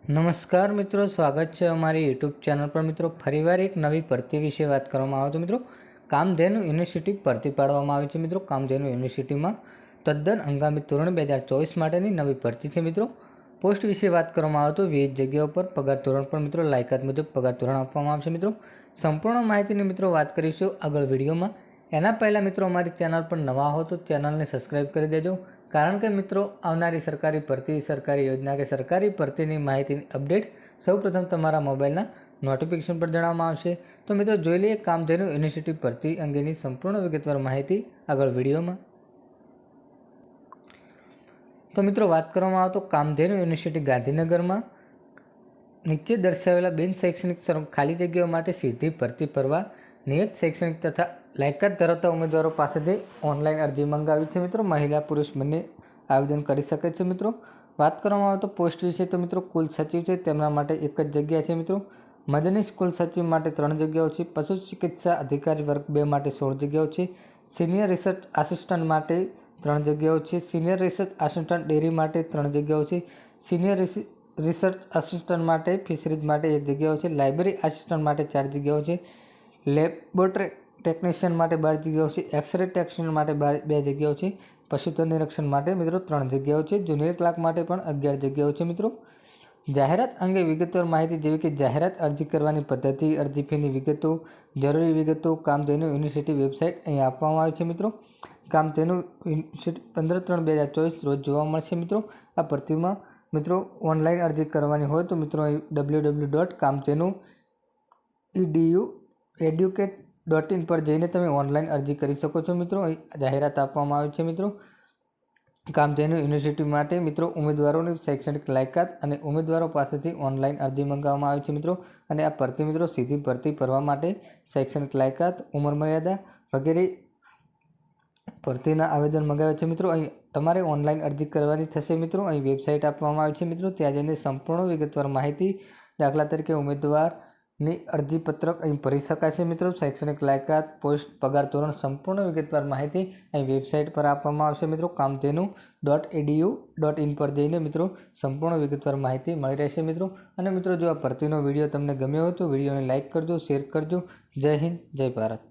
નમસ્કાર મિત્રો, સ્વાગત છે અમારી યુટ્યુબ ચેનલ પર। મિત્રો ફરીવાર એક નવી ભરતી વિશે વાત કરવામાં આવે તો મિત્રો કામધેનુ યુનિવર્સિટી ભરતી પાડવામાં આવી છે। મિત્રો કામધેનુ યુનિવર્સિટીમાં તદ્દન હંગામી ધોરણ 2024 માટેની નવી ભરતી છે। મિત્રો પોસ્ટ વિશે વાત કરવામાં આવે તો 20 જગ્યાઓ પર પગાર ધોરણ પર મિત્રો લાયકાત મુજબ પગાર ધોરણ આપવામાં આવશે। મિત્રો સંપૂર્ણ માહિતીની મિત્રો વાત કરીશું આગળ વિડીયોમાં। એના પહેલાં મિત્રો અમારી ચેનલ પર નવા હો તો ચેનલને સબસ્ક્રાઈબ કરી દેજો, કારણ કે મિત્રો આવનારી સરકારી ભરતી, સરકારી યોજના કે સરકારી ભરતીની માહિતીની અપડેટ સૌપ્રથમ તમારા મોબાઈલના નોટિફિકેશન પર જણાવવામાં આવશે। તો મિત્રો જોઈ લઈએ કામધેનુ યુનિવર્સિટી ભરતી અંગેની સંપૂર્ણ વિગતવાર માહિતી આગળ વિડીયોમાં। તો મિત્રો વાત કરવામાં આવે તો કામધેનુ યુનિવર્સિટી ગાંધીનગરમાં નીચે દર્શાવેલા બિન શૈક્ષણિક ખાલી જગ્યાઓ માટે સીધી ભરતી ભરવા નિયત શૈક્ષણિક તથા લાયકાત ધરાવતા ઉમેદવારો પાસેથી ઓનલાઈન અરજી મંગાવી છે। મિત્રો મહિલા પુરુષ બંને આવેદન કરી શકે છે। મિત્રો વાત કરવામાં આવે તો પોસ્ટ વિશે તો મિત્રો કુલ સચિવ છે તેમના માટે એક જ જગ્યા છે। મિત્રો મદદનીશ કુલ સચિવ માટે 3 જગ્યાઓ છે। પશુ ચિકિત્સા અધિકારી વર્ગ 2 માટે 16 જગ્યાઓ છે। સિનિયર રિસર્ચ આસિસ્ટન્ટ માટે 3 જગ્યાઓ છે। સિનિયર રિસર્ચ આસિસ્ટન્ટ ડેરી માટે 3 જગ્યાઓ છે। સિનિયર રિસર્ચ આસિસ્ટન્ટ માટે ફિશરીઝ માટે 1 જગ્યાઓ છે। લાઇબ્રેરી આસિસ્ટન્ટ માટે 4 જગ્યાઓ છે। લેબોરેટરી ટેકનિશિયન માટે 12 જગ્યાઓ છે। એક્સરે ટેકનિશિયન માટે 2 જગ્યાઓ છે। પશુધન નિરીક્ષણ માટે મિત્રો 3 જગ્યાઓ છે। જુનિયર ક્લાર્ક માટે પણ 11 જગ્યાઓ છે। મિત્રો જાહેરાત અંગે વિગતવાર માહિતી જેવી કે જાહેરાત અરજી કરવાની પદ્ધતિ, અરજી ફીની વિગતો, જરૂરી વિગતો કામધેનુ યુનિવર્સિટી વેબસાઇટ અહીં આપવામાં આવી છે। મિત્રો કામધેનુ યુનિવર્સિટી 15/3/2024 રોજ જોવા મળશે। મિત્રો આ ભરતીમાં મિત્રો ઓનલાઈન અરજી કરવાની હોય તો મિત્રો અહીં www.kamdhenueducate.in પર જઈને તમે ઓનલાઈન અરજી કરી શકો છો। મિત્રો અહીં જાહેરાત આપવામાં આવી છે। મિત્રો કામધેનુ યુનિવર્સિટી માટે મિત્રો ઉમેદવારોની શૈક્ષણિક લાયકાત અને ઉમેદવારો પાસેથી ઓનલાઈન અરજી મંગાવવામાં આવી છે। મિત્રો અને આ ભરતી મિત્રો સીધી ભરતી ભરવા માટે શૈક્ષણિક લાયકાત, ઉંમર મર્યાદા વગેરે ભરતીના આવેદન મંગાવ્યા છે। મિત્રો અહીં તમારે ઓનલાઈન અરજી કરવાની થશે। મિત્રો અહીં વેબસાઇટ આપવામાં આવી છે। મિત્રો ત્યાં જઈને સંપૂર્ણ વિગતવાર માહિતી, દાખલા તરીકે ઉમેદવારની અરજીપત્રક અહીં ભરી શકાશે। મિત્રો શૈક્ષણિક લાયકાત, પોસ્ટ, પગાર ધોરણ સંપૂર્ણ વિગતવાર માહિતી અહીં વેબસાઇટ પર આપવામાં આવશે। મિત્રો kamdhenu.edu.in પર જઈને મિત્રો સંપૂર્ણ વિગતવાર માહિતી મળી રહેશે। મિત્રો અને મિત્રો જો આ ભરતીનો વિડીયો તમને ગમ્યો હોય તો વિડીયોને લાઇક કરજો, શેર કરજો। જય હિન્દ, જય ભારત।